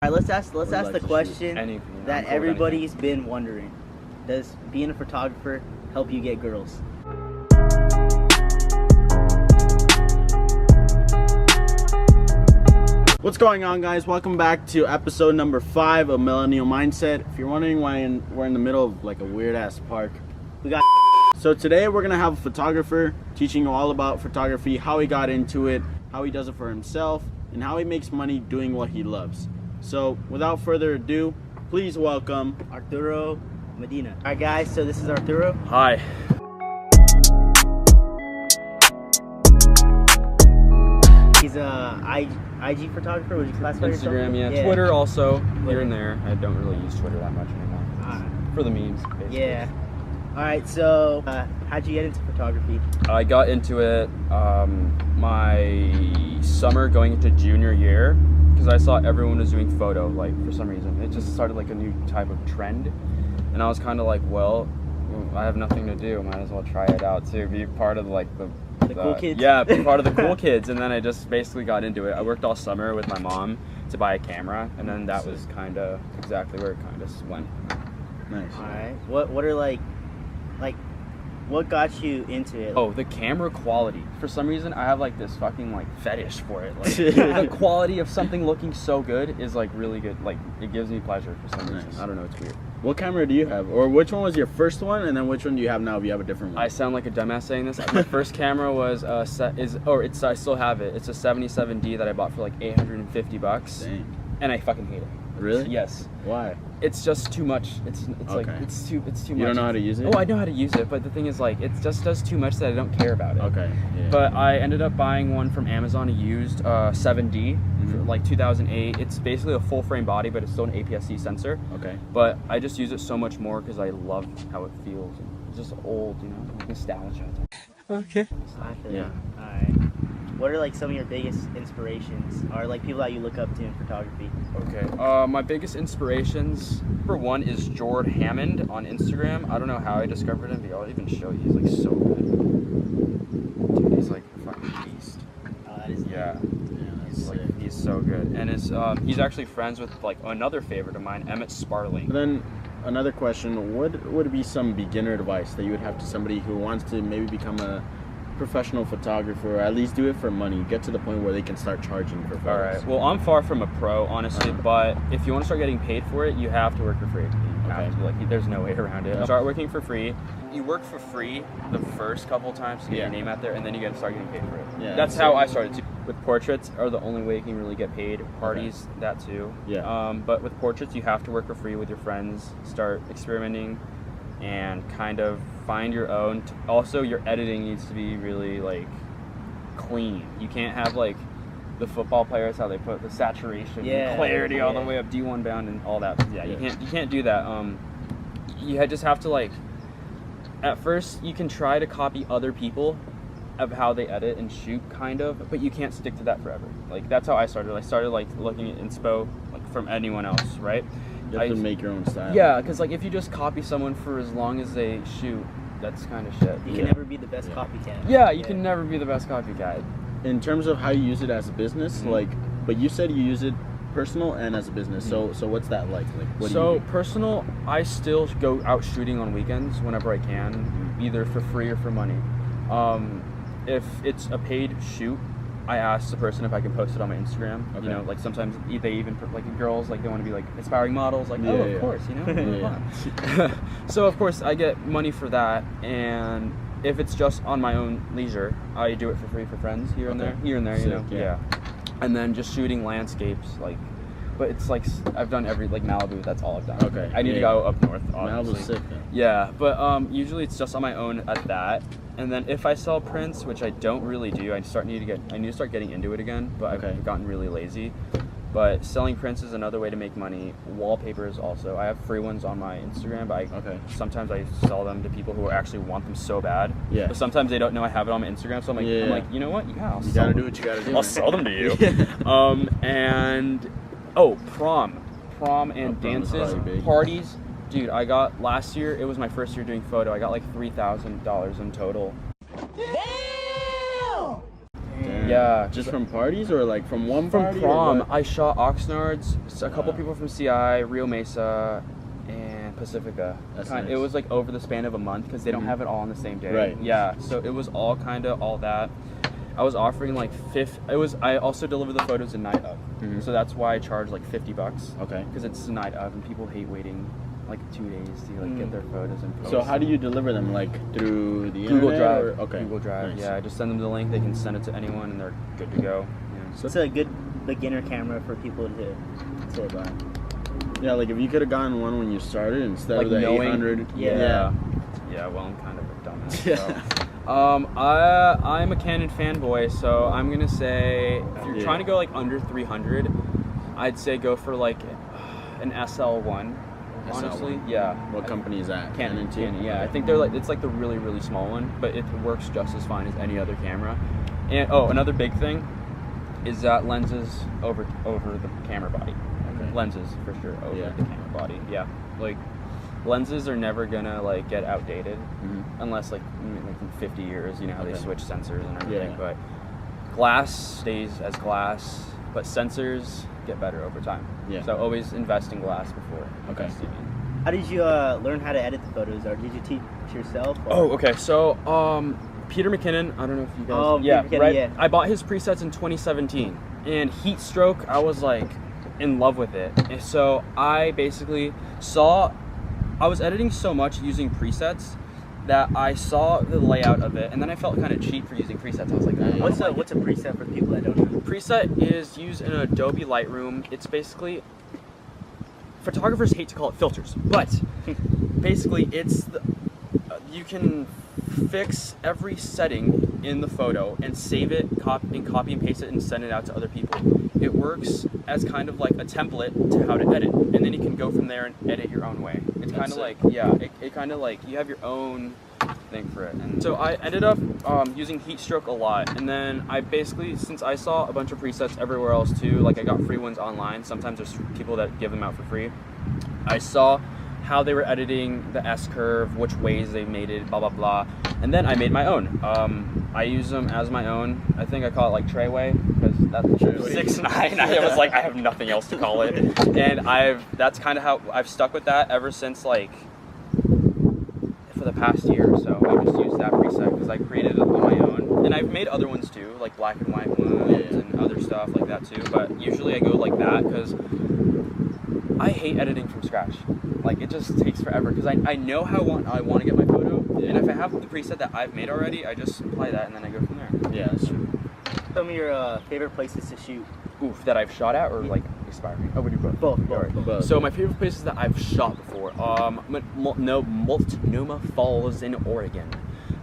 All right, let's ask the question that everybody's been wondering. Does being a photographer help you get girls? What's going on, guys? Welcome back to episode number 5 of Millennial Mindset. If you're wondering why we're in the middle of like a weird ass park, we got so today we're gonna have a photographer teaching you all about photography, how he got into it, how he does it for himself, and how he makes money doing what he loves. So without further ado, please welcome Arturo Medina. All right, guys, so this is Arturo. Hi. He's a IG photographer. Would you classify yourself? Instagram, yeah. Twitter also, here and there. I don't really use Twitter that much anymore. For the memes, basically. Yeah. All right, so how'd you get into photography? I got into it my summer going into junior year because I saw everyone was doing photo, like, for some reason. It just started like a new type of trend. And I was kind of like, well, I have nothing to do. Might as well try it out too. Be part of like the cool kids? Yeah, be part of the cool kids. And then I just basically got into it. I worked all summer with my mom to buy a camera. And then that was kind of exactly where it kind of went. Nice. All right. What are like what got you into it? Oh, the camera quality. For some reason, I have like this fucking like fetish for it. Like the quality of something looking so good is like really good. Like it gives me pleasure for some reason. I don't know, it's weird. What camera do you have? Or which one was your first one, and then which one do you have now if you have a different one? I sound like a dumbass saying this. My first camera was I still have it. It's a 77D that I bought for like $850. Dang. And I fucking hate it. Really? Yes. Why? It's just too much. It's like it's too much. You don't know how to use it? Oh, I know how to use it, but the thing is, like, it just does too much that I don't care about it. Okay. Yeah. But I ended up buying one from Amazon, a used 7D, for like 2008. It's basically a full frame body, but it's still an APS-C sensor. Okay. But I just use it so much more because I love how it feels. It's just old, you know, like nostalgia. Okay. I feel Yeah. All right. What are like some of your biggest inspirations, or like people that you look up to in photography? Okay. My biggest inspirations, number one, is Jord Hammond on Instagram. I don't know how I discovered him, but I'll even show you. He's like so good. Dude, he's like a fucking beast. Oh, that is Yeah. He's sick. so good, and he's actually friends with like another favorite of mine, Emmett Sparling. Then another question: what would be some beginner advice that you would have to somebody who wants to maybe become a professional photographer, or at least do it for money, get to the point where they can start charging for photos? All right. Well, I'm far from a pro, honestly, but if you want to start getting paid for it, you have to work for free. You have to, like, there's no way around it. Yep. Start working for free. You work for free the first couple times to get your name out there, and then you got to start getting paid for it. Yeah. That's how I started too. With portraits are the only way you can really get paid. Parties, that too. Yeah. But with portraits, you have to work for free with your friends. Start experimenting and kind of find your own. Also, your editing needs to be really like clean. You can't have like the football players, how they put the saturation and clarity all the way up D1 bound and all that. You can't do that. You just have to, like, at first you can try to copy other people of how they edit and shoot, kind of, but you can't stick to that forever. Like, that's how I started. I started like looking at inspo like from anyone else, right? You have to make your own style. Yeah, because like if you just copy someone for as long as they shoot, that's kind of shit. You can never be the best copycat. Yeah, you can never be the best copycat. In terms of how you use it as a business, like, but you said you use it personal and as a business. So what's that like? Like, what do you do? Personal, I still go out shooting on weekends whenever I can, either for free or for money. If it's a paid shoot, I ask the person if I can post it on my Instagram. Okay. You know, like sometimes they even, like, girls, like, they want to be like aspiring models, like, of course, you know. So of course I get money for that, and if it's just on my own leisure, I do it for free for friends here and there, you know. Yeah. And then just shooting landscapes, like, but it's like I've done every, like, Malibu, that's all I've done. Okay. I need to go up north, obviously. Malibu's sick then. Yeah, but usually it's just on my own at that. And then if I sell prints, which I don't really do, I need to start getting into it again, but I've gotten really lazy. But selling prints is another way to make money. Wallpapers also. I have free ones on my Instagram, but sometimes I sell them to people who actually want them so bad. Yeah. But sometimes they don't know I have it on my Instagram, so I'm like, you know what? Yeah, you gotta do what you gotta do. I'll sell them to you. And prom and dances, parties. Dude, I got last year. It was my first year doing photo. I got like $3,000 in total. Damn. Yeah. Just from parties or like from one From party? prom, Or what? I shot Oxnards, a couple Wow. people from CI, Rio Mesa, and Pacifica. That's It nice. was like over the span of a month because they don't Mhm. have it all on the same day. Right. Yeah, so it was all kind of all that. I was offering like I also deliver the photos a night of. Mhm. So that's why I charge like $50 Okay. because it's a night of and people hate waiting like 2 days to like get their photos and post. So how do you deliver them? Like through the Google internet? Drive. Or? Okay. Google Drive. Nice. Yeah, I just send them the link. They can send it to anyone and they're good to go. Yeah. So it's a good beginner camera for people to buy. Yeah, like if you could have gotten one when you started instead Like of the knowing- 800. Yeah. Yeah, well, I'm kind of a dumbass. Yeah. So. I'm a Canon fanboy, so I'm gonna say if you're Yeah. trying to go like under 300, I'd say go for like an SL1. Honestly, SL1. yeah. What company is that? Canon, too? Canon, yeah. I think they're like it's like the really really small one, but it works just as fine as any other camera. And another big thing is that lenses over the camera body. Okay. Lenses for sure over Yeah. the camera body. Yeah, like lenses are never gonna like get outdated Mhm. unless like in 50 years, you know how they Okay. switch sensors and everything. Yeah. But glass stays as glass, but sensors get better over time. Yeah. So always invest in glass before Okay. investing in. How did you learn how to edit the photos, or did you teach yourself? Or? Oh, okay. So, Peter McKinnon, I don't know if you guys. Oh, yeah, Peter McKinnon, right. yeah. I bought his presets in 2017, and Heat Stroke, I was like in love with it. And so I basically I was editing so much using presets that I saw the layout of it, and then I felt kind of cheap for using presets. I was like, What's a preset for people that don't know? Preset is used in Adobe Lightroom. It's basically, photographers hate to call it filters, but basically you can fix every setting in the photo and save it, copy and paste it and send it out to other people. It works as kind of like a template to how to edit, and then you can go from there and edit your own way. It's kind of like, it kind of like you have your own thing for it. And so I ended up using Heat Stroke a lot, and then I basically, since I saw a bunch of presets everywhere else too, like I got free ones online, sometimes there's people that give them out for free, I saw how they were editing the S-curve, which ways they made it, blah blah blah, and then I made my own. I use them as my own. I think I call it like Treyway because that's 6'9". I was like, I have nothing else to call it, and that's kind of how I've stuck with that ever since, like for the past year or so. I just used that preset because I created it on my own, and I've made other ones too, like black and white ones and other stuff like that too. But usually I go like that because I hate editing from scratch. Like it just takes forever because I know how I want to get my photo, and if I have the preset that I've made already, I just apply that and then I go from there. Yeah, that's true. Some of your favorite places to shoot. Oof, that I've shot at or like expiring? Oh, we do both. Both. All right. Both. So my favorite places that I've shot before, Multnomah Falls in Oregon.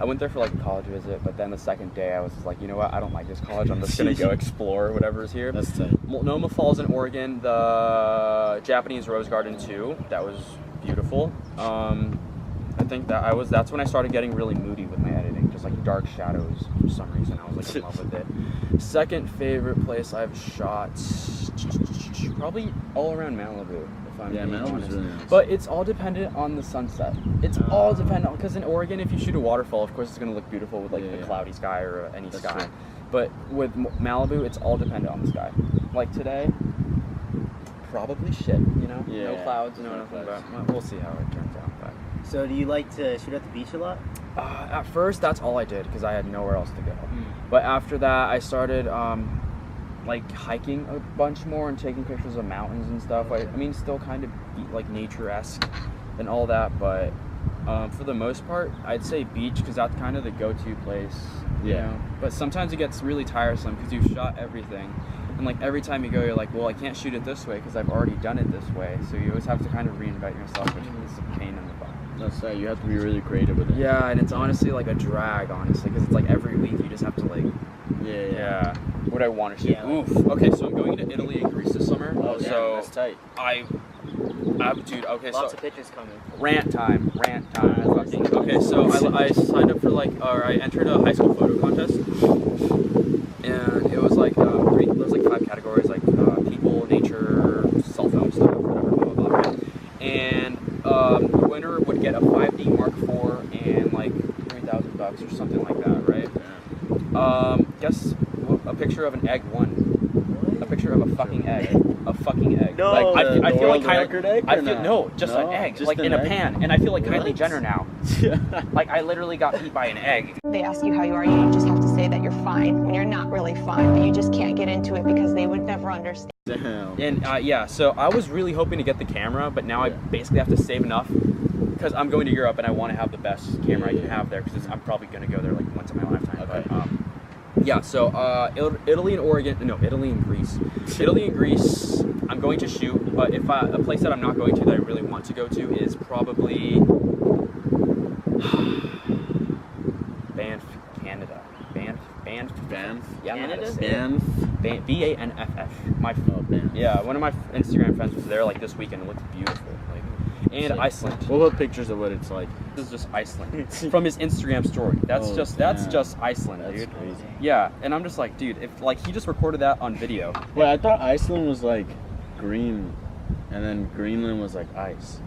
I went there for like a college visit, but then the second day I was just like, you know what? I don't like this college. I'm just gonna go explore whatever is here. That's tight. Multnomah Falls in Oregon, the Japanese Rose Garden too. That was beautiful. I think that's when I started getting really moody with my editing, just like dark shadows for some reason. I was like in love with it. Second favorite place I've shot, probably all around Malibu, if I'm being Malibu's honest. really nice. But it's all dependent on the sunset. It's all dependent because in Oregon, if you shoot a waterfall, of course it's gonna look beautiful with like a cloudy sky or any That's sky. true. But with Malibu, it's all dependent on the sky. Like today, probably shit. You know, no Yeah, clouds, no nothing. clouds. But we'll see how it turns out. But So do you like to shoot at the beach a lot? at first, that's all I did because I had nowhere else to go. But after that, I started like hiking a bunch more and taking pictures of mountains and stuff. I mean, still kind of like nature-esque and all that, but for the most part, I'd say beach because that's kind of the go-to place. You know? But sometimes it gets really tiresome because you've shot everything, and like every time you go, you're like, well, I can't shoot it this way because I've already done it this way. So you always have to kind of reinvent yourself, which is a pain in the butt. That's right. You have to be really creative with it. Yeah, and it's honestly like a drag, honestly, because it's like every week you just have to like. Yeah. What I want to shoot. Yeah. Oof. Okay, so I'm going to Italy and Greece this summer. Oh, yeah, so that's tight. dude. Okay, Lots so of pictures coming. rant time. Fucking. Okay, so I signed up for I entered a high school photo contest, and it was like there was like 5 categories, like people, nature, cell phone stuff, whatever, blah blah blah. Right? And the winner would get a 5D Mark IV and like $3,000 or something like that, right? Guess a picture of an egg one. A picture of a fucking egg. A fucking egg. No. Like I feel like record egg. I feel no, just an egg, Just like an in a egg? pan, and I feel like Kylie Jenner now. Like I literally got beat by an egg. They ask you how you are, you just have to say that you're fine when you're not really fine, but you just can't get into it because they would never understand. Damn. And yeah, so I was really hoping to get the camera, but now I basically have to save enough because I'm going to Europe and I want to have the best camera I can have there because I'm probably going to go there like once in my lifetime. Okay. But yeah, so Italy and Greece. Italy and Greece, I'm going to shoot, but if a place that I'm not going to that I really want to go to is probably Banff, Canada. Banff. Yeah, I'm not gonna say it. Banff. Banff. Banff. Yeah, one of my Instagram friends was there like this weekend. It looked beautiful. And Sick. Iceland. What about pictures of what it's like? This is just Iceland from his Instagram story. That's just Iceland, That's dude. crazy. Yeah, and I'm just like, dude, if like he just recorded that on video. Wait, I thought Iceland was like green, and then Greenland was like ice.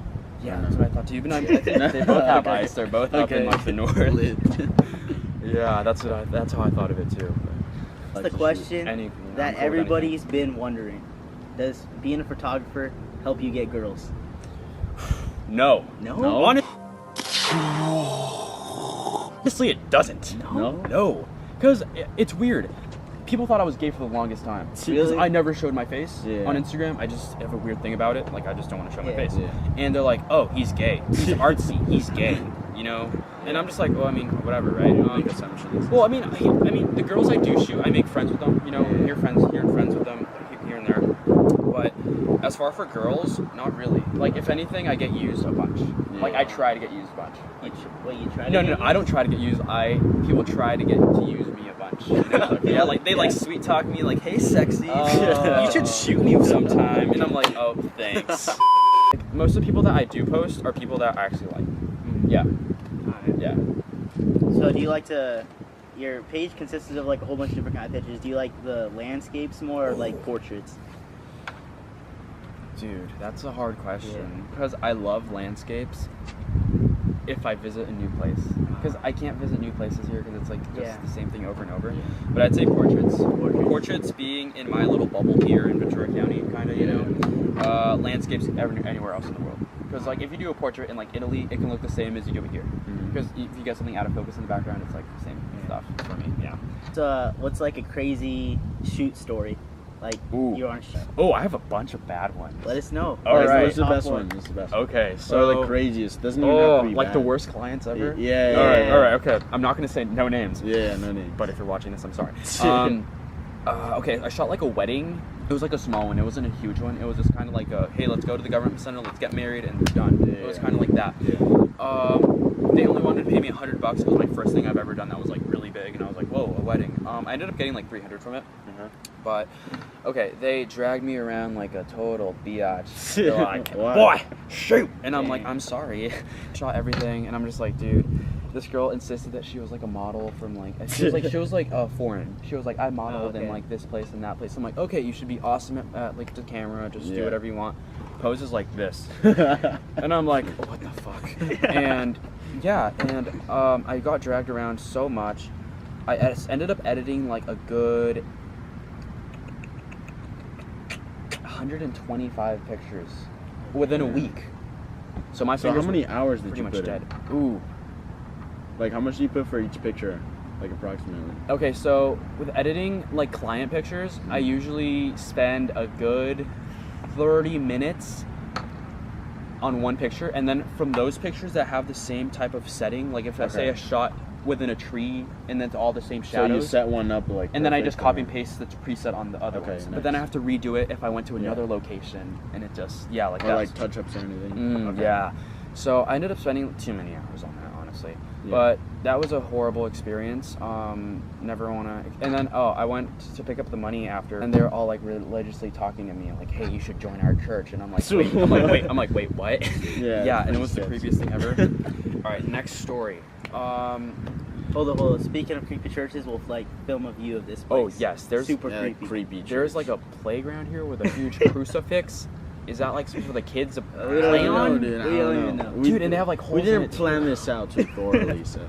Yeah, that's what I thought too. But I think they both have Okay. ice. They're both up in like the north. Yeah, that's how I thought of it too. That's the question Any- that I'm cool with everybody's been wondering. Does being a photographer help you get girls? No. No? Honestly, it doesn't. No. Because it's weird. People thought I was gay for the longest time. Because Really? I never showed my face Yeah. on Instagram. I just have a weird thing about it. Like, I just don't want to show my Yeah. face. Yeah. And they're like, oh, he's gay. He's artsy. He's gay. You know? And I'm just like, well, I mean, whatever, right? Big assumptions. Well, I mean, the girls I do shoot, I make friends with them. You know, here and friends with them here and there. But as far for girls, not really. Like, if anything, I get used a bunch. Like, I try to get used a bunch. You try to No, get I don't try to get used. People try to get to use me a bunch. You know? Yeah, like they like sweet talk me, like, "Hey, sexy, you should shoot me sometime." And I'm like, "Oh, thanks." Like, most of the people that I do post are people that I actually like. Yeah, yeah. So do you like to, your page consists of like a whole bunch of different kind of pictures. Do you like the landscapes more or like portraits? Dude, that's a hard question because I love landscapes. If I visit a new place, because I can't visit new places here because it's like just the same thing over and over. But I'd say portraits. Portraits being in my little bubble here in Ventura County, kind of, you know. Landscapes anywhere else in the world. Because like if you do a portrait in like Italy, it can look the same as you do it here. Because if you get something out of focus in the background, it's like the same stuff for me. Yeah. So what's like a crazy shoot story? Like you aren't. Oh, I have a bunch of bad ones. Let us know. All right. What's the best one? What's the best one? Okay, So so the craziest. Doesn't even have to be like bad. the worst clients ever. Yeah. All right. Okay. I'm not gonna say no names. Yeah, no name. But if you're watching this, I'm sorry. Okay, I shot like a wedding. It was like a small one. It wasn't a huge one. It was just kind of like a, hey, let's go to the government center, let's get married, and we're done. Yeah. It was kind of like that. Yeah. They only wanted to pay me $100. It was my first thing I've ever done that was like really big, and I was like, whoa, a wedding. I ended up getting like $300 from it. But okay, they dragged me around like a total biatch. They're like, Wow. boy, shoot! And I'm like, I'm sorry. Shot everything, and I'm just like, dude. This girl insisted that she was like a model from like she was like foreign. She was like, I modeled in like this place and that place. I'm like, okay, you should be awesome at like the camera, just do whatever you want. Poses like this, and I'm like, what the fuck? And I got dragged around so much. I ended up editing like a good 125 pictures within a week. So my So how fingers many were hours did pretty you much put dead. in? Ooh. Like how much do you put for each picture? Like approximately. Okay, so with editing like client pictures, I usually spend a good 30 minutes on one picture, and then from those pictures that have the same type of setting, like if I say a shot within a tree and then it's all the same shadows. So you set one up like. And then I just copy and perfect, paste the preset on the other ones. nice. But then I have to redo it if I went to another location, and it just like or that. like touch ups or anything. Yeah. So I ended up spending too many hours on that, honestly. Yeah. But that was a horrible experience. Never wanna. And then I went to pick up the money after, and they're all like religiously talking to me, like, "Hey, you should join our church." And I'm like, "Wait, wait, what?" Yeah. And it was the creepiest thing ever. All right, next story. Hold on. Speaking of creepy churches, we'll like film a view of this place. Oh yes, there's super Creepy. creepy. There's like a playground here with a huge crucifix. Is that like something for the kids to I play don't know, on? dude. I We don't don't even know. know. Dude, and they have like holes We in didn't it. plan this out too thoroughly, so.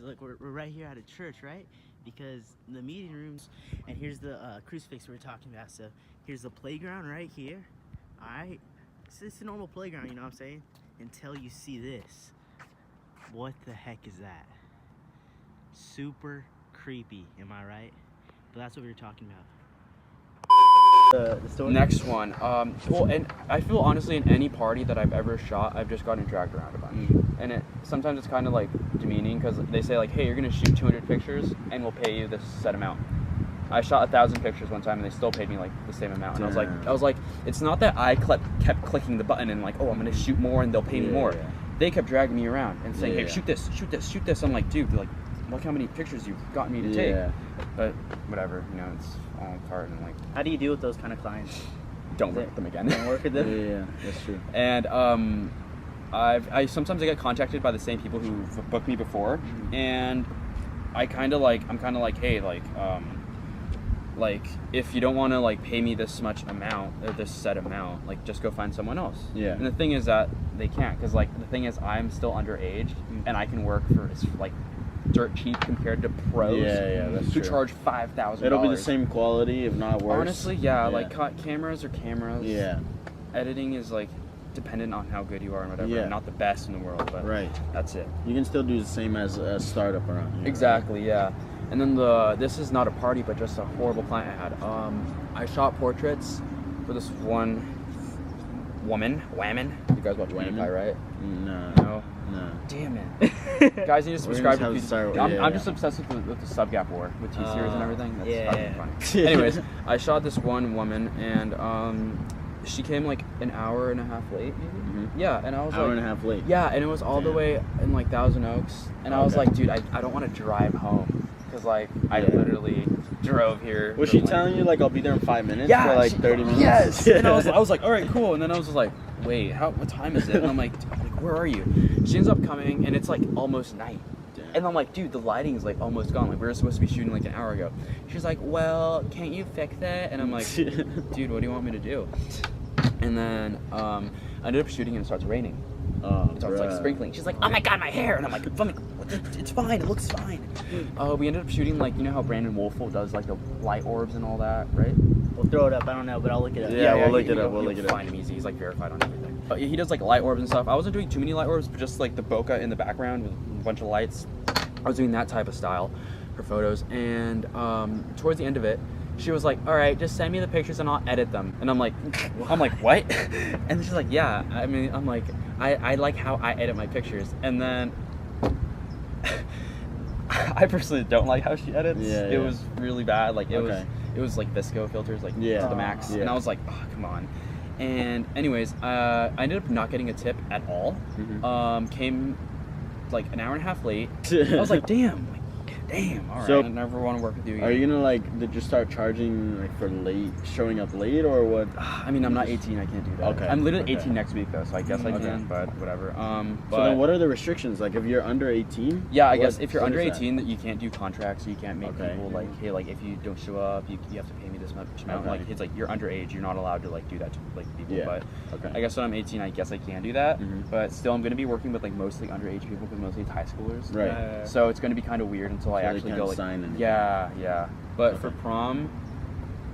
Look, we're right here at a church, right? because the meeting rooms, and here's the crucifix we were talking about. So here's the playground right here. All right, it's a normal playground, you know what I'm saying? Until you see this. What the heck is that? Super creepy, am I right? But that's what we were talking about. The story? Next one. Well, and I feel honestly in any party that I've ever shot, I've just gotten dragged around a bunch. And sometimes it's kind of like demeaning because they say like, hey, you're gonna shoot 200 pictures and we'll pay you this set amount. I shot 1,000 pictures one time and they still paid me like the same amount. And I was like, it's not that I kept clicking the button and like, oh, I'm gonna shoot more and they'll pay me more. Yeah. They kept dragging me around and saying, hey, shoot this, shoot this, shoot this. I'm like, dude, like, look how many pictures you've gotten me to take. But whatever, you know, it's all part and like. How do you deal with those kind of clients? Don't work with them again. Don't work with them? Yeah, that's true. And I sometimes I get contacted by the same people who booked me before, and I'm kind of like, hey, like if you don't want to like pay me this much amount or this set amount, like just go find someone else. Yeah. And the thing is that they can't, because like the thing is I'm still underage and I can work for like dirt cheap compared to pros. That's who true. charge $5,000. It'll be the same quality, if not worse. Honestly, like cameras are cameras. Yeah. Editing is like dependent on how good you are and whatever. Yeah. Not the best in the world, but that's it. You can still do the same as a startup around here. Exactly, yeah. And then this is not a party, but just a horrible client I had. I shot portraits for this one woman. You guys watch PewDiePie, right? No. Damn it. Guys need to subscribe to PewDiePie. I'm just obsessed with the sub-gap war with T-series and everything. That's fucking funny. Anyways, I shot this one woman and she came like an hour and a half late, maybe? Yeah, and I was hour and a half late. Yeah, and it was all the way in like Thousand Oaks. And I was like, dude, I don't want to drive home. Because like I literally drove here. Was she telling you like I'll be there in 5 minutes? Yeah, for like 30 minutes. Yes. And I was like, all right, cool. And then I was just like, wait, what time is it? And I'm like, where are you? She ends up coming, and it's like almost night. Damn. And I'm like, dude, the lighting is like almost gone. Like we were supposed to be shooting like an hour ago. She's like, well, can't you fix it? And I'm like, dude, what do you want me to do? And then I ended up shooting, and it starts raining. It starts like sprinkling. She's like, oh my god, my hair. And I'm like, it's fine, it looks fine. We ended up shooting like, you know how Brandon Wolfel does like the light orbs and all that, right? We'll throw it up, I don't know, but I'll look it up. Yeah, we'll look it up. We'll look it up. Find him easy. He's like verified on everything. He does like light orbs and stuff. I wasn't doing too many light orbs, but just like the bokeh in the background with a bunch of lights. I was doing that type of style for photos. And towards the end of it, she was like, all right, just send me the pictures and I'll edit them. And I'm like, what? And she's like, yeah. I mean, I'm like, I like how I edit my pictures. And then I personally don't like how she edits. It was really bad. Like it was like visco filters, like to the max. And I was like, oh, come on. And anyways, I ended up not getting a tip at all. Came like an hour and a half late. I was like, damn, all right. So, I never want to work with you again. Are you gonna like just start charging like for showing up late or what? I mean, I'm not 18. I can't do that. Okay. I'm literally 18 next week though, so I guess I can. But whatever. So then, what are the restrictions? Like, if you're under 18? Yeah, I guess if you're under 18, that you can't do contracts. You can't make people like, hey, like if you don't show up, you have to pay me this much amount. Like it's like you're underage. You're not allowed to like do that to like people. But I guess when I'm 18, I guess I can do that. But still, I'm gonna be working with like mostly underage people because mostly it's high schoolers. Right. So it's gonna be kind of weird until I actually go like. Yeah. But for prom,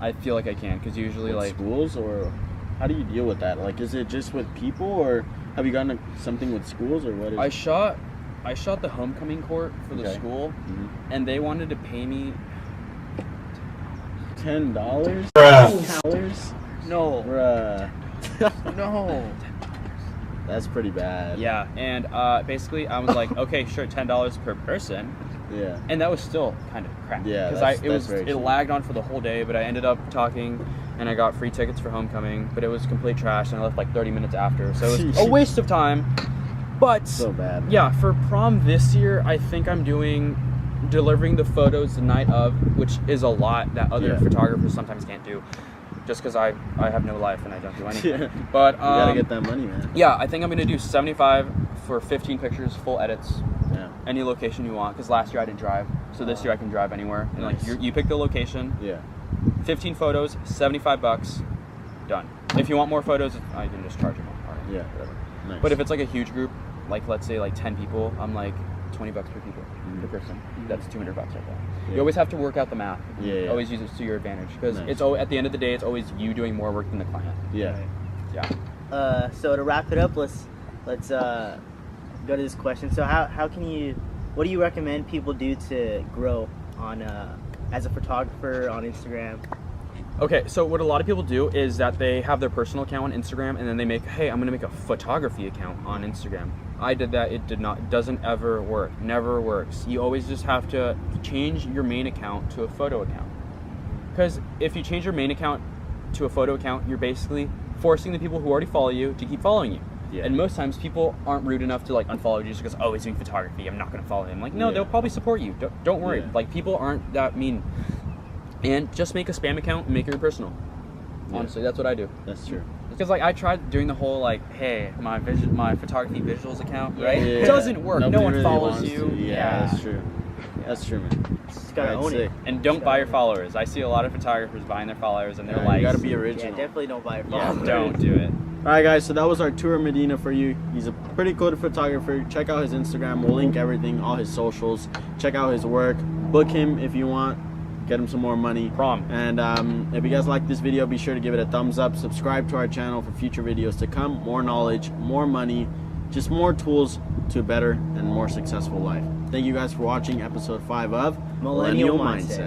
I feel like I can, because usually with like schools, or how do you deal with that? Like, is it just with people, or have you gotten something with schools, or what is? I shot the homecoming court for the school, and they wanted to pay me $10. No. Bruh. No. That's pretty bad. Yeah, and basically I was like, okay, sure, $10 per person. Yeah. And that was still kind of crap. Yeah. Because it lagged on for the whole day, but I ended up talking, and I got free tickets for homecoming, but it was complete trash, and I left like 30 minutes after, so it was a waste of time. But so bad. Yeah, for prom this year, I think I'm delivering the photos the night of, which is a lot that other photographers sometimes can't do. Just because I have no life and I don't do anything. But you gotta get that money, man. Yeah, I think I'm gonna do 75 for 15 pictures, full edits. Yeah. Any location you want, because last year I didn't drive, so this year I can drive anywhere. And like you pick the location. Yeah. 15 photos, $75, done. If you want more photos, I can just charge you more. All right, yeah. Whatever. Nice. But if it's like a huge group, like let's say like 10 people, I'm like $20 per people per person. That's $200 right there. Yeah. You always have to work out the math. Yeah. Always use it to your advantage because Nice. it's at the end of the day, it's always you doing more work than the client. Yeah. Yeah. So to wrap it up, let's go to this question. So what do you recommend people do to grow on as a photographer on Instagram? Okay, so what a lot of people do is that they have their personal account on Instagram and then they hey, I'm gonna make a photography account on Instagram. I did that, it doesn't ever work, never works. You always just have to change your main account to a photo account. Because if you change your main account to a photo account, you're basically forcing the people who already follow you to keep following you. Yeah. And most times people aren't rude enough to like unfollow you just because, oh, he's doing photography, I'm not gonna follow him. Like, no, they'll probably support you. Don't worry. Yeah. Like, people aren't that mean. And just make a spam account and make it your personal. Yeah. Honestly, that's what I do. That's true. Because like I tried doing the whole like, hey, my photography visuals account, right? Yeah. It doesn't work. Nobody no one really follows wants you. to. Yeah, that's true. That's true, man. Just gotta Alright, own it. sick. And don't buy your followers. I see a lot of photographers buying their followers and their Yeah, likes. you gotta be Yeah, original. definitely don't buy it. Yeah, don't do it. All right, guys. So that was Arturo Medina for you. He's a pretty cool photographer. Check out his Instagram. We'll link everything, all his socials. Check out his work. Book him if you want. Get him some more money. Prom. And if you guys like this video, be sure to give it a thumbs up. Subscribe to our channel for future videos to come. More knowledge, more money, just more tools to a better and more successful life. Thank you guys for watching episode 5 of Millennial Mindset.